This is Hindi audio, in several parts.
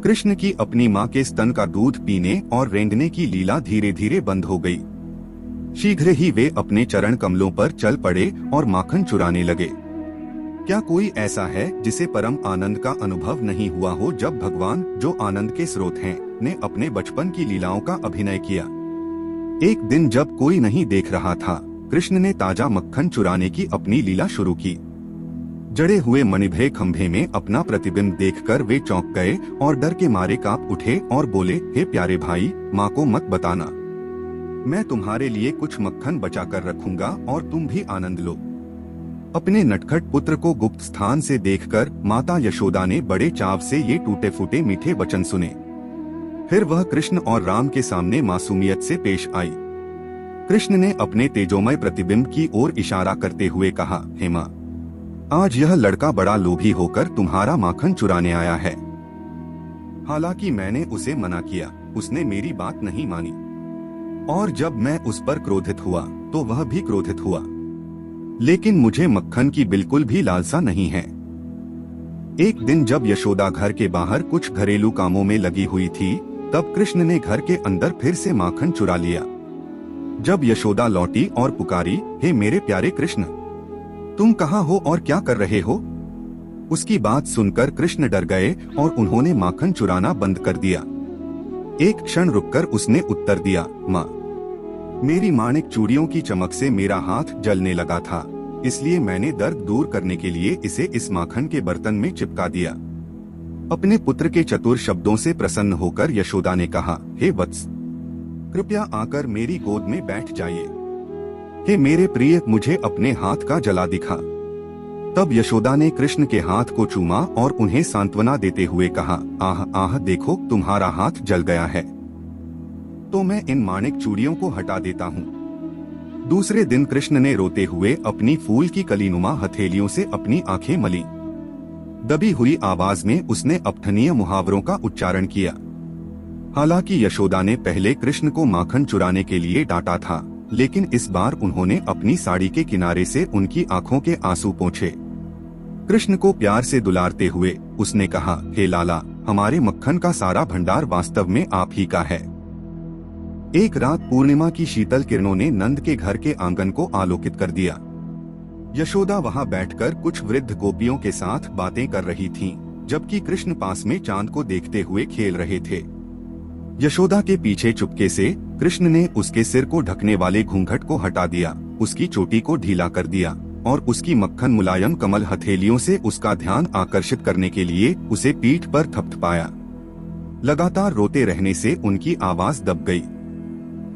कृष्ण की अपनी माँ के स्तन का दूध पीने और रेंगने की लीला धीरे धीरे बंद हो गई। शीघ्र ही वे अपने चरण कमलों पर चल पड़े और माखन चुराने लगे। क्या कोई ऐसा है जिसे परम आनंद का अनुभव नहीं हुआ हो जब भगवान, जो आनंद के स्रोत हैं, ने अपने बचपन की लीलाओं का अभिनय किया। एक दिन जब कोई नहीं देख रहा था, कृष्ण ने ताजा मक्खन चुराने की अपनी लीला शुरू की। जड़े हुए मणिभरे खंभे में अपना प्रतिबिंब देखकर वे चौंक गए और डर के मारे कांप उठे और बोले, हे प्यारे भाई, माँ को मत बताना। मैं तुम्हारे लिए कुछ मक्खन बचा कर रखूंगा और तुम भी आनंद लो। अपने नटखट पुत्र को गुप्त स्थान से देखकर माता यशोदा ने बड़े चाव से ये टूटे फूटे मीठे वचन सुने। फिर वह कृष्ण और राम के सामने मासूमियत से पेश आई। कृष्ण ने अपने तेजोमय प्रतिबिंब की ओर इशारा करते हुए कहा, हे माँ, आज यह लड़का बड़ा लोभी होकर तुम्हारा माखन चुराने आया है। हालांकि मैंने उसे मना किया, उसने मेरी बात नहीं मानी, और जब मैं उस पर क्रोधित हुआ तो वह भी क्रोधित हुआ। लेकिन मुझे मक्खन की बिल्कुल भी लालसा नहीं है। एक दिन जब यशोदा घर के बाहर कुछ घरेलू कामों में लगी हुई थी, तब कृष्ण ने घर के अंदर फिर से माखन चुरा लिया। जब यशोदा लौटी और पुकारी, हे मेरे प्यारे कृष्ण, तुम कहाँ हो और क्या कर रहे हो? उसकी बात सुनकर कृष्ण डर गए और उन्होंने माखन चुराना बंद कर दिया। एक क्षण रुककर उसने उत्तर दिया, माँ, मेरी माणिक चूड़ियों की चमक से मेरा हाथ जलने लगा था, इसलिए मैंने दर्द दूर करने के लिए इसे इस माखन के बर्तन में चिपका दिया। अपने पुत्र के चतुर शब्दों से प्रसन्न होकर यशोदा ने कहा, हे वत्स, कृपया आकर मेरी गोद में बैठ जाइए। हे मेरे प्रिय, मुझे अपने हाथ का जला दिखा। तब यशोदा ने कृष्ण के हाथ को चूमा और उन्हें सांत्वना देते हुए कहा, आह आह, देखो तुम्हारा हाथ जल गया है, तो मैं इन माणिक चूड़ियों को हटा देता हूँ। दूसरे दिन कृष्ण ने रोते हुए अपनी फूल की कलीनुमा हथेलियों से अपनी आंखें मली। दबी हुई आवाज में उसने अपठनीय मुहावरों का उच्चारण किया। हालांकि यशोदा ने पहले कृष्ण को माखन चुराने के लिए डांटा था, लेकिन इस बार उन्होंने अपनी साड़ी के किनारे से उनकी आंखों के आंसू पोंछे। कृष्ण को प्यार से दुलारते हुए उसने कहा, हे लाला, हमारे मक्खन का सारा भंडार वास्तव में आप ही का है। एक रात पूर्णिमा की शीतल किरणों ने नंद के घर के आंगन को आलोकित कर दिया। यशोदा वहां बैठकर कुछ वृद्ध गोपियों के साथ बातें कर रही थीं, जबकि कृष्ण पास में चांद को देखते हुए खेल रहे थे। यशोदा के पीछे चुपके से कृष्ण ने उसके सिर को ढकने वाले घूंघट को हटा दिया, उसकी चोटी को ढीला कर दिया और उसकी मक्खन मुलायम कमल हथेलियों से उसका ध्यान आकर्षित करने के लिए उसे पीठ पर थपथपाया। लगातार रोते रहने से उनकी आवाज दब गई।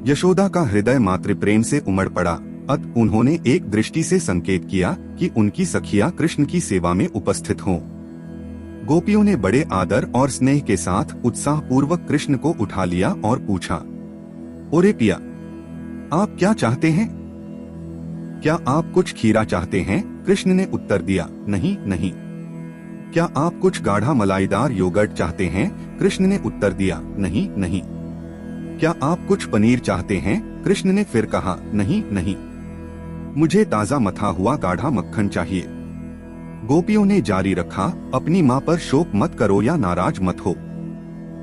यशोदा का हृदय मातृ प्रेम से उमड़ पड़ा। अत उन्होंने एक दृष्टि से संकेत किया कि उनकी सखियां कृष्ण की सेवा में उपस्थित हों। गोपियों ने बड़े आदर और स्नेह के साथ उत्साह पूर्वक कृष्ण को उठा लिया और पूछा, ओरे पिया, आप क्या चाहते हैं? क्या आप कुछ खीरा चाहते हैं? कृष्ण ने उत्तर दिया, नहीं नहीं। क्या आप कुछ गाढ़ा मलाईदार योगर्ट चाहते हैं? कृष्ण ने उत्तर दिया, नहीं नहीं। क्या आप कुछ पनीर चाहते हैं? कृष्ण ने फिर कहा, नहीं नहीं, मुझे ताजा मथा हुआ गाढ़ा मक्खन चाहिए। गोपियों ने जारी रखा, अपनी माँ पर शोक मत करो या नाराज मत हो।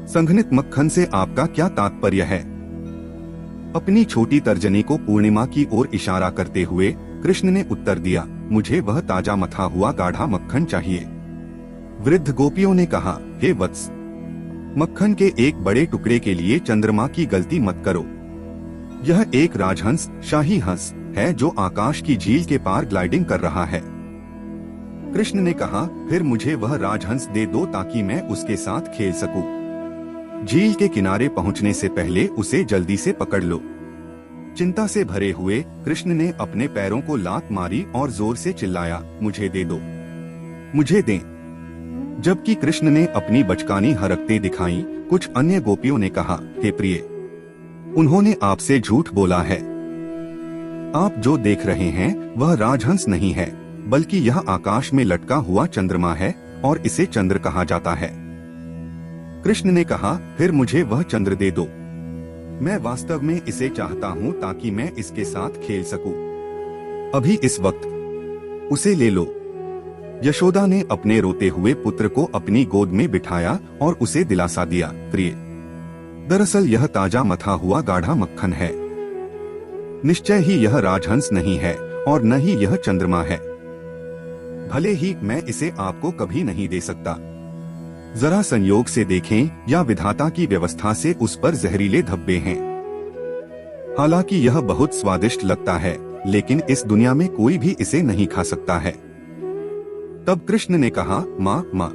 संघनित मक्खन से आपका क्या तात्पर्य है? अपनी छोटी तर्जनी को पूर्णिमा की ओर इशारा करते हुए कृष्ण ने उत्तर दिया, मुझे वह ताजा मथा हुआ गाढ़ा मक्खन चाहिए। वृद्ध गोपियों ने कहा, हे वत्स, मक्खन के एक बड़े टुकड़े के लिए चंद्रमा की गलती मत करो। यह एक राजहंस, शाही हंस है जो आकाश की झील के पार ग्लाइडिंग कर रहा है। कृष्ण ने कहा, फिर मुझे वह राजहंस दे दो ताकि मैं उसके साथ खेल सकूं। झील के किनारे पहुंचने से पहले उसे जल्दी से पकड़ लो। चिंता से भरे हुए कृष्ण ने अपने पैरों को लात मारी और जोर से चिल्लाया, मुझे दे दो, मुझे दें। जबकि कृष्ण ने अपनी बचकानी हरकतें दिखाई, कुछ अन्य गोपियों ने कहा, हे प्रिय, उन्होंने आपसे झूठ बोला है। आप जो देख रहे हैं वह राजहंस नहीं है, बल्कि यह आकाश में लटका हुआ चंद्रमा है और इसे चंद्र कहा जाता है। कृष्ण ने कहा, फिर मुझे वह चंद्र दे दो। मैं वास्तव में इसे चाहता हूँ ताकि मैं इसके साथ खेल सकूं। अभी इस वक्त उसे ले लो। यशोदा ने अपने रोते हुए पुत्र को अपनी गोद में बिठाया और उसे दिलासा दिया, प्रिय, दरअसल यह ताजा मथा हुआ गाढ़ा मक्खन है। निश्चय ही यह राजहंस नहीं है और न ही यह चंद्रमा है। भले ही मैं इसे आपको कभी नहीं दे सकता। जरा संयोग से देखें या विधाता की व्यवस्था से उस पर जहरीले धब्बे हैं। हालांकि यह बहुत स्वादिष्ट लगता है, लेकिन इस दुनिया में कोई भी इसे नहीं खा सकता है। तब कृष्ण ने कहा, माँ माँ,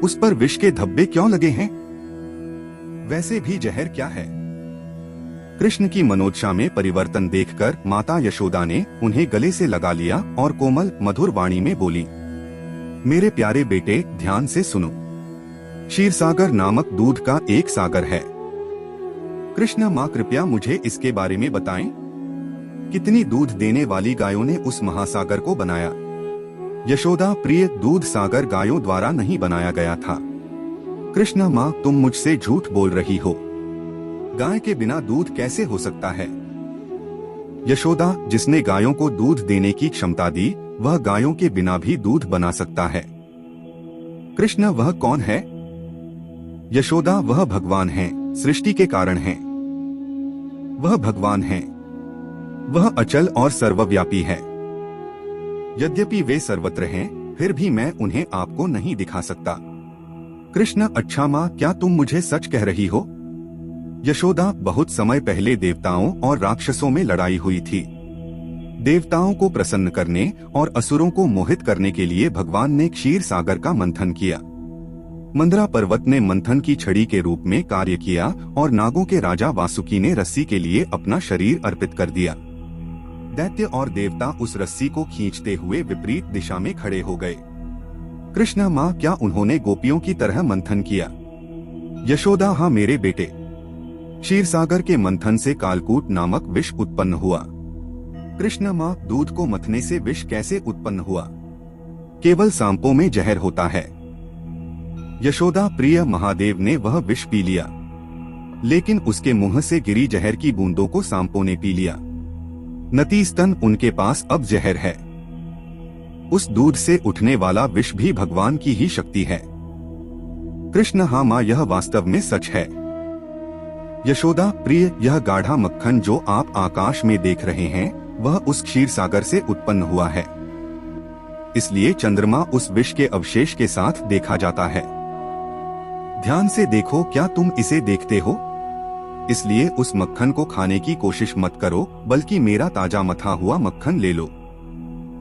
उस पर विष के धब्बे क्यों लगे हैं? वैसे भी जहर क्या है? कृष्ण की मनोदशा में परिवर्तन देखकर माता यशोदा ने उन्हें गले से लगा लिया और कोमल मधुर वाणी में बोली, मेरे प्यारे बेटे, ध्यान से सुनो। क्षीरसागर नामक दूध का एक सागर है। कृष्ण, माँ कृपया मुझे इसके बारे में बताएं। कितनी दूध देने वाली गायों ने उस महासागर को बनाया? यशोदा, प्रिय, दूध सागर गायों द्वारा नहीं बनाया गया था। कृष्ण, माँ तुम मुझसे झूठ बोल रही हो। गाय के बिना दूध कैसे हो सकता है? यशोदा, जिसने गायों को दूध देने की क्षमता दी, वह गायों के बिना भी दूध बना सकता है। कृष्ण, वह कौन है? यशोदा, वह भगवान है, सृष्टि के कारण है। वह भगवान है। वह अचल और सर्वव्यापी है। यद्यपि वे सर्वत्र हैं, फिर भी मैं उन्हें आपको नहीं दिखा सकता। कृष्ण, अच्छा माँ, क्या तुम मुझे सच कह रही हो? यशोदा, बहुत समय पहले देवताओं और राक्षसों में लड़ाई हुई थी। देवताओं को प्रसन्न करने और असुरों को मोहित करने के लिए भगवान ने क्षीर सागर का मंथन किया। मंदरा पर्वत ने मंथन की छड़ी के रूप में कार्य किया और नागों के राजा वासुकी ने रस्सी के लिए अपना शरीर अर्पित कर दिया। दैत्य और देवता उस रस्सी को खींचते हुए विपरीत दिशा में खड़े हो गए। कृष्ण, माँ क्या उन्होंने गोपियों की तरह मंथन किया? यशोदा, हाँ मेरे बेटे। क्षीरसागर के मंथन से कालकूट नामक विष उत्पन्न हुआ। कृष्ण, माँ दूध को मथने से विष कैसे उत्पन्न हुआ? केवल सांपों में जहर होता है। यशोदा, प्रिय, महादेव ने वह विष पी लिया, लेकिन उसके मुंह से गिरी जहर की बूंदों को सांपों ने पी लिया। नतीजतन उनके पास अब जहर है। उस दूध से उठने वाला विष भी भगवान की ही शक्ति है। कृष्ण, हाँ माँ, यह वास्तव में सच है। यशोदा, प्रिय, यह गाढ़ा मक्खन जो आप आकाश में देख रहे हैं, वह उस क्षीर सागर से उत्पन्न हुआ है। इसलिए चंद्रमा उस विष के अवशेष के साथ देखा जाता है। ध्यान से देखो, क्या तुम इसे देखते हो? इसलिए उस मक्खन को खाने की कोशिश मत करो, बल्कि मेरा ताजा मथा हुआ मक्खन ले लो।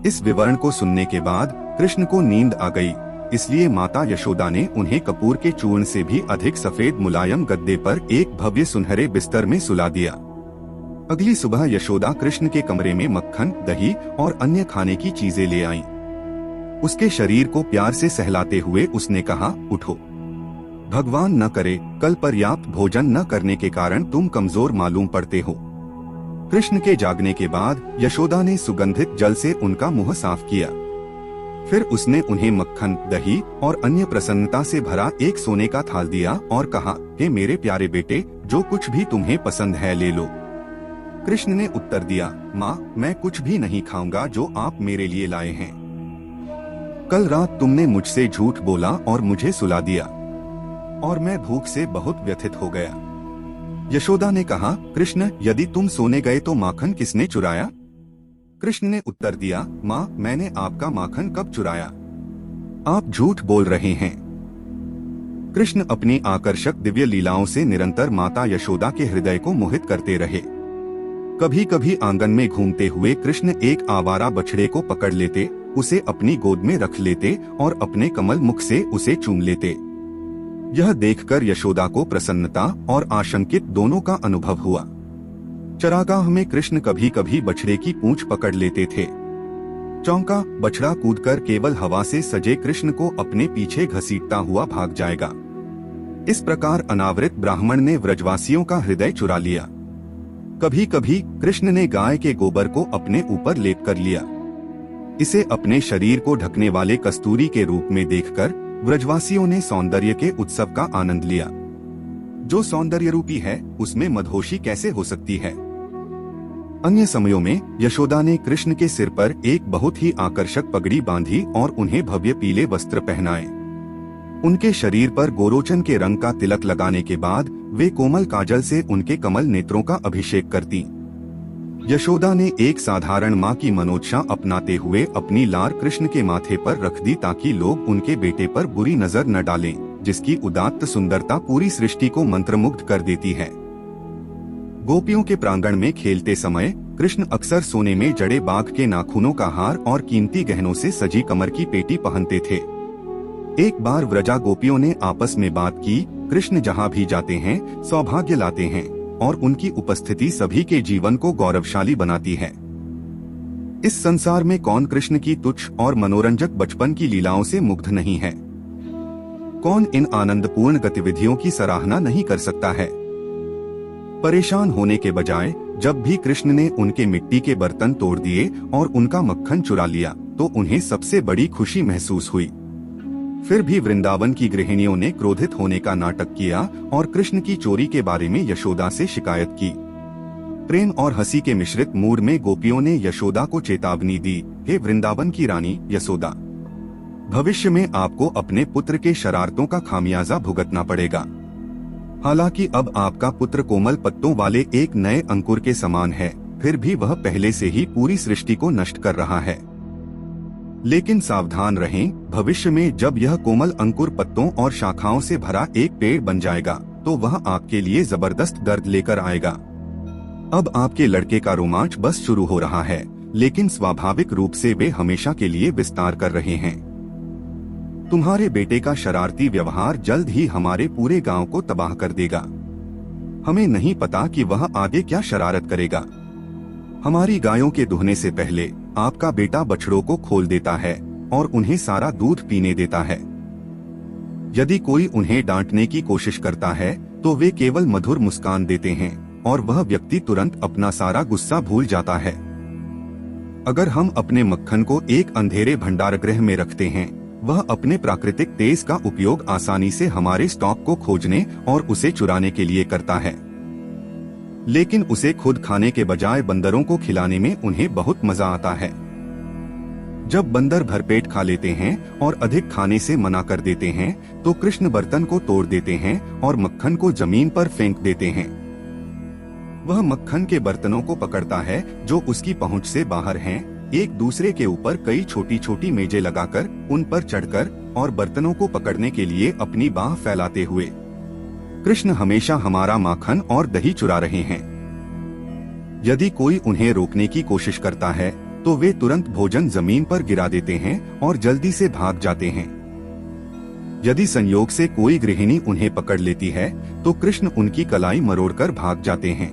इस विवरण को सुनने के बाद कृष्ण को नींद आ गई, इसलिए माता यशोदा ने उन्हें कपूर के चूर्ण से भी अधिक सफेद मुलायम गद्दे पर एक भव्य सुनहरे बिस्तर में सुला दिया। अगली सुबह यशोदा कृष्ण के कमरे में मक्खन, दही और अन्य खाने की चीजें ले आईं। उसके शरीर को प्यार से सहलाते हुए उसने कहा, उठो। भगवान न करे कल पर्याप्त भोजन न करने के कारण तुम कमजोर मालूम पड़ते हो। कृष्ण के जागने के बाद यशोदा ने सुगंधित जल से उनका मुंह साफ किया। फिर उसने उन्हें मक्खन, दही और अन्य प्रसन्नता से भरा एक सोने का थाल दिया और कहा, हे मेरे प्यारे बेटे, जो कुछ भी तुम्हें पसंद है ले लो। कृष्ण ने उत्तर दिया, माँ मैं कुछ भी नहीं खाऊंगा जो आप मेरे लिए लाए हैं। कल रात तुमने मुझसे झूठ बोला और मुझे सुला दिया, और मैं भूख से बहुत व्यथित हो गया। यशोदा ने कहा, कृष्ण यदि तुम सोने गए तो माखन किसने चुराया? कृष्ण ने उत्तर दिया, माँ मैंने आपका माखन कब चुराया? आप झूठ बोल रहे हैं। कृष्ण अपनी आकर्षक दिव्य लीलाओं से निरंतर माता यशोदा के हृदय को मोहित करते रहे। कभी कभी आंगन में घूमते हुए कृष्ण एक आवारा बछड़े को पकड़ लेते, उसे अपनी गोद में रख लेते और अपने कमल मुख से उसे चूम लेते। यह देखकर यशोदा को प्रसन्नता और आशंकित दोनों का अनुभव हुआ। चरागाह में कृष्ण कभी कभी बछड़े की पूंछ पकड़ लेते थे। चौंका बछड़ा कूदकर केवल हवा से सजे कृष्ण को अपने पीछे घसीटता हुआ भाग जाएगा। इस प्रकार अनावृत ब्राह्मण ने व्रजवासियों का हृदय चुरा लिया। कभी कभी कृष्ण ने गाय के गोबर को अपने ऊपर लेप कर लिया। इसे अपने शरीर को ढकने वाले कस्तूरी के रूप में देखकर व्रजवासियों ने सौंदर्य के उत्सव का आनंद लिया। जो सौंदर्य रूपी है उसमें मदहोशी कैसे हो सकती है? अन्य समयों में यशोदा ने कृष्ण के सिर पर एक बहुत ही आकर्षक पगड़ी बांधी और उन्हें भव्य पीले वस्त्र पहनाए। उनके शरीर पर गोरोचन के रंग का तिलक लगाने के बाद वे कोमल काजल से उनके कमल नेत्रों का अभिषेक करती। यशोदा ने एक साधारण माँ की मनोदशा अपनाते हुए अपनी लार कृष्ण के माथे पर रख दी ताकि लोग उनके बेटे पर बुरी नजर न डालें, जिसकी उदात्त सुंदरता पूरी सृष्टि को मंत्रमुग्ध कर देती है। गोपियों के प्रांगण में खेलते समय कृष्ण अक्सर सोने में जड़े बाघ के नाखूनों का हार और कीमती गहनों से सजी कमर की पेटी पहनते थे। एक बार व्रजा गोपियों ने आपस में बात की, कृष्ण जहाँ भी जाते हैं सौभाग्य लाते हैं और उनकी उपस्थिति सभी के जीवन को गौरवशाली बनाती है। इस संसार में कौन कृष्ण की तुच्छ और मनोरंजक बचपन की लीलाओं से मुग्ध नहीं है? कौन इन आनंदपूर्ण गतिविधियों की सराहना नहीं कर सकता है? परेशान होने के बजाय जब भी कृष्ण ने उनके मिट्टी के बर्तन तोड़ दिए और उनका मक्खन चुरा लिया तो उन्हें सबसे बड़ी खुशी महसूस हुई। फिर भी वृंदावन की गृहिणियों ने क्रोधित होने का नाटक किया और कृष्ण की चोरी के बारे में यशोदा से शिकायत की। प्रेम और हंसी के मिश्रित मूड में गोपियों ने यशोदा को चेतावनी दी, हे वृंदावन की रानी यशोदा, भविष्य में आपको अपने पुत्र के शरारतों का खामियाजा भुगतना पड़ेगा। हालांकि अब आपका पुत्र कोमल पत्तों वाले एक नए अंकुर के समान है, फिर भी वह पहले से ही पूरी सृष्टि को नष्ट कर रहा है। लेकिन सावधान रहें, भविष्य में जब यह कोमल अंकुर पत्तों और शाखाओं से भरा एक पेड़ बन जाएगा तो वह आपके लिए जबरदस्त दर्द लेकर आएगा। अब आपके लड़के का रोमांच बस शुरू हो रहा है, लेकिन स्वाभाविक रूप से वे हमेशा के लिए विस्तार कर रहे हैं। तुम्हारे बेटे का शरारती व्यवहार जल्द ही हमारे पूरे गांव को तबाह कर देगा। हमें नहीं पता कि वह आगे क्या शरारत करेगा। हमारी गायों के दुहने से पहले आपका बेटा बछड़ों को खोल देता है और उन्हें सारा दूध पीने देता है। यदि कोई उन्हें डांटने की कोशिश करता है तो वे केवल मधुर मुस्कान देते हैं और वह व्यक्ति तुरंत अपना सारा गुस्सा भूल जाता है। अगर हम अपने मक्खन को एक अंधेरे भंडारगृह में रखते हैं, वह अपने प्राकृतिक तेज का उपयोग आसानी से हमारे स्टॉक को खोजने और उसे चुराने के लिए करता है। लेकिन उसे खुद खाने के बजाय बंदरों को खिलाने में उन्हें बहुत मजा आता है। जब बंदर भरपेट खा लेते हैं और अधिक खाने से मना कर देते हैं तो कृष्ण बर्तन को तोड़ देते हैं और मक्खन को जमीन पर फेंक देते हैं। वह मक्खन के बर्तनों को पकड़ता है जो उसकी पहुंच से बाहर हैं, एक दूसरे के ऊपर कई छोटी छोटी मेजें लगाकर उन पर चढ़कर और बर्तनों को पकड़ने के लिए अपनी बाह फैलाते हुए। कृष्ण हमेशा हमारा माखन और दही चुरा रहे हैं। यदि कोई उन्हें रोकने की कोशिश करता है तो वे तुरंत भोजन जमीन पर गिरा देते हैं और जल्दी से भाग जाते हैं। यदि संयोग से कोई गृहिणी उन्हें पकड़ लेती है तो कृष्ण उनकी कलाई मरोड़कर भाग जाते हैं।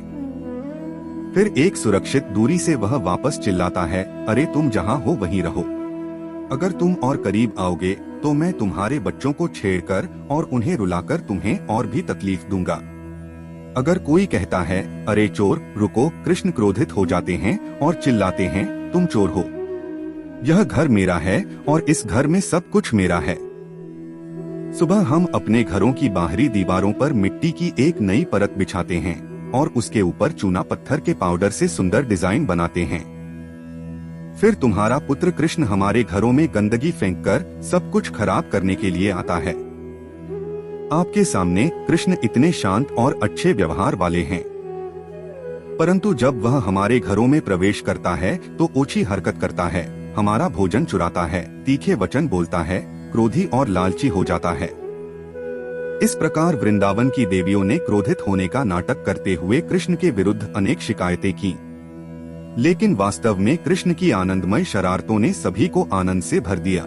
फिर एक सुरक्षित दूरी से वह वापस चिल्लाता है, अरे तुम जहाँ हो वहीं रहो। अगर तुम और करीब आओगे तो मैं तुम्हारे बच्चों को छेड़कर और उन्हें रुलाकर तुम्हें और भी तकलीफ दूंगा। अगर कोई कहता है, अरे चोर रुको, कृष्ण क्रोधित हो जाते हैं और चिल्लाते हैं, तुम चोर हो। यह घर मेरा है और इस घर में सब कुछ मेरा है। सुबह हम अपने घरों की बाहरी दीवारों पर मिट्टी की एक नई परत बिछाते हैं और उसके ऊपर चूना पत्थर के पाउडर से सुंदर डिजाइन बनाते हैं। फिर तुम्हारा पुत्र कृष्ण हमारे घरों में गंदगी फेंककर सब कुछ खराब करने के लिए आता है। आपके सामने कृष्ण इतने शांत और अच्छे व्यवहार वाले हैं, परंतु जब वह हमारे घरों में प्रवेश करता है तो ओछी हरकत करता है, हमारा भोजन चुराता है, तीखे वचन बोलता है, क्रोधी और लालची हो जाता है। इस प्रकार वृंदावन की देवियों ने क्रोधित होने का नाटक करते हुए कृष्ण के विरुद्ध अनेक शिकायतें की, लेकिन वास्तव में कृष्ण की आनंदमय शरारतों ने सभी को आनंद से भर दिया।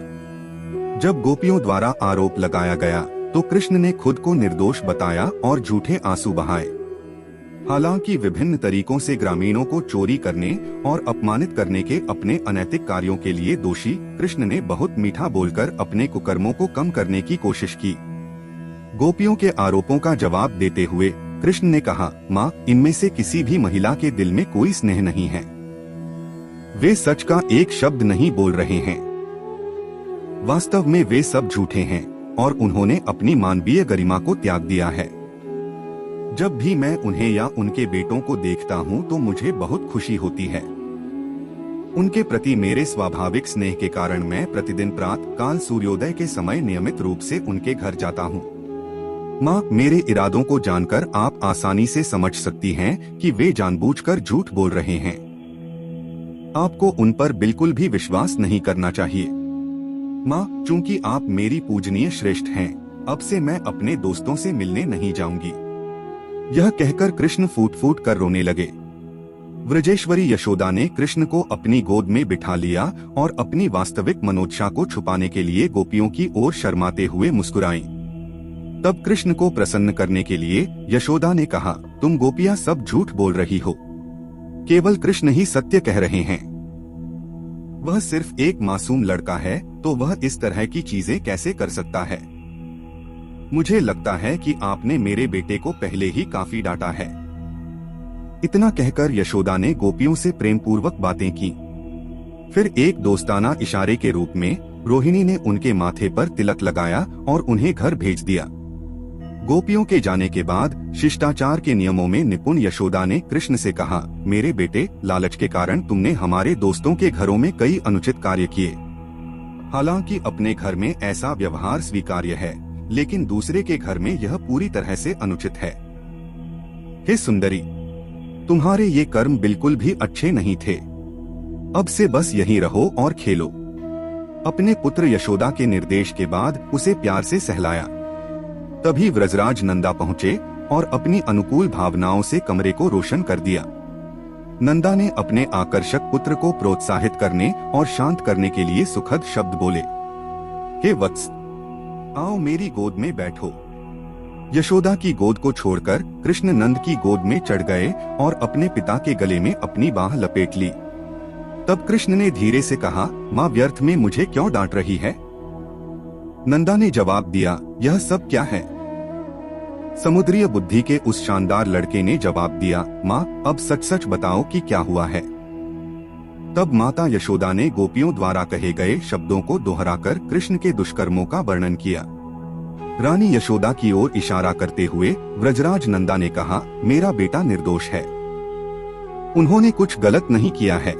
जब गोपियों द्वारा आरोप लगाया गया तो कृष्ण ने खुद को निर्दोष बताया और झूठे आंसू बहाए। हालांकि विभिन्न तरीकों से ग्रामीणों को चोरी करने और अपमानित करने के अपने अनैतिक कार्यों के लिए दोषी कृष्ण ने बहुत मीठा बोलकर अपने कुकर्मों को कम करने की कोशिश की। गोपियों के आरोपों का जवाब देते हुए कृष्ण ने कहा, माँ, इनमें से किसी भी महिला के दिल में कोई स्नेह नहीं है। वे सच का एक शब्द नहीं बोल रहे हैं। वास्तव में वे सब झूठे हैं और उन्होंने अपनी मानवीय गरिमा को त्याग दिया है। जब भी मैं उन्हें या उनके बेटों को देखता हूँ तो मुझे बहुत खुशी होती है। उनके प्रति मेरे स्वाभाविक स्नेह के कारण मैं प्रतिदिन प्रातः काल सूर्योदय के समय नियमित रूप से उनके घर जाता हूँ। माँ, मेरे इरादों को जानकर आप आसानी से समझ सकती हैं कि वे जानबूझकर झूठ बोल रहे हैं। आपको उन पर बिल्कुल भी विश्वास नहीं करना चाहिए। माँ, चूंकि आप मेरी पूजनीय श्रेष्ठ हैं, अब से मैं अपने दोस्तों से मिलने नहीं जाऊंगी। यह कहकर कृष्ण फूट फूट कर रोने लगे। व्रजेश्वरी यशोदा ने कृष्ण को अपनी गोद में बिठा लिया और अपनी वास्तविक मनोदशा को छुपाने के लिए गोपियों की ओर शर्माते हुए मुस्कुराईं। तब कृष्ण को प्रसन्न करने के लिए यशोदा ने कहा, तुम गोपियां सब झूठ बोल रही हो, केवल कृष्ण ही सत्य कह रहे हैं। वह सिर्फ एक मासूम लड़का है, तो वह इस तरह की चीजें कैसे कर सकता है? मुझे लगता है कि आपने मेरे बेटे को पहले ही काफी डांटा है। इतना कहकर यशोदा ने गोपियों से प्रेम पूर्वक बातें की। फिर एक दोस्ताना इशारे के रूप में रोहिणी ने उनके माथे पर तिलक लगाया और उन्हें घर भेज दिया। गोपियों के जाने के बाद शिष्टाचार के नियमों में निपुण यशोदा ने कृष्ण से कहा, मेरे बेटे, लालच के कारण तुमने हमारे दोस्तों के घरों में कई अनुचित कार्य किए। हालांकि अपने घर में ऐसा व्यवहार स्वीकार्य है, लेकिन दूसरे के घर में यह पूरी तरह से अनुचित है। हे सुंदरी, तुम्हारे ये कर्म बिल्कुल भी अच्छे नहीं थे। अब से बस यहीं रहो और खेलो। अपने पुत्र यशोदा के निर्देश के बाद उसे प्यार से सहलाया। तभी व्रजराज नंदा पहुँचे और अपनी अनुकूल भावनाओं से कमरे को रोशन कर दिया। नंदा ने अपने आकर्षक पुत्र को प्रोत्साहित करने और शांत करने के लिए सुखद शब्द बोले, हे वत्स, आओ मेरी गोद में बैठो। यशोदा की गोद को छोड़कर कृष्ण नंद की गोद में चढ़ गए और अपने पिता के गले में अपनी बाह लपेट ली। तब कृष्ण ने धीरे से कहा, माँ, व्यर्थ में मुझे क्यों डांट रही है? नंदा ने जवाब दिया, यह सब क्या है? समुद्रीय बुद्धि के उस शानदार लड़के ने जवाब दिया, माँ, अब सच सच बताओ कि क्या हुआ है। तब माता यशोदा ने गोपियों द्वारा कहे गए शब्दों को दोहराकर कृष्ण के दुष्कर्मों का वर्णन किया। रानी यशोदा की ओर इशारा करते हुए व्रजराज नंदा ने कहा, मेरा बेटा निर्दोष है, उन्होंने कुछ गलत नहीं किया है।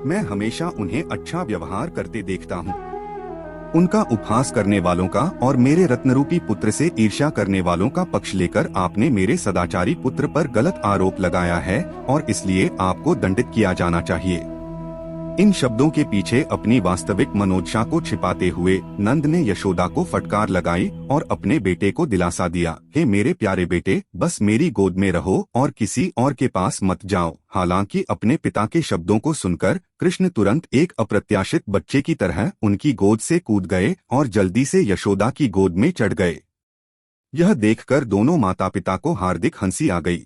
मैं हमेशा उन्हें अच्छा व्यवहार करते देखता हूँ। उनका उपहास करने वालों का और मेरे रत्नरूपी पुत्र से ईर्ष्या करने वालों का पक्ष लेकर आपने मेरे सदाचारी पुत्र पर गलत आरोप लगाया है और इसलिए आपको दंडित किया जाना चाहिए। इन शब्दों के पीछे अपनी वास्तविक मनोदशा को छिपाते हुए नंद ने यशोदा को फटकार लगाई और अपने बेटे को दिलासा दिया, हे मेरे प्यारे बेटे, बस मेरी गोद में रहो और किसी और के पास मत जाओ। हालांकि अपने पिता के शब्दों को सुनकर कृष्ण तुरंत एक अप्रत्याशित बच्चे की तरह उनकी गोद से कूद गए और जल्दी से यशोदा की गोद में चढ़ गए। यह देखकर दोनों माता पिता को हार्दिक हंसी आ गई।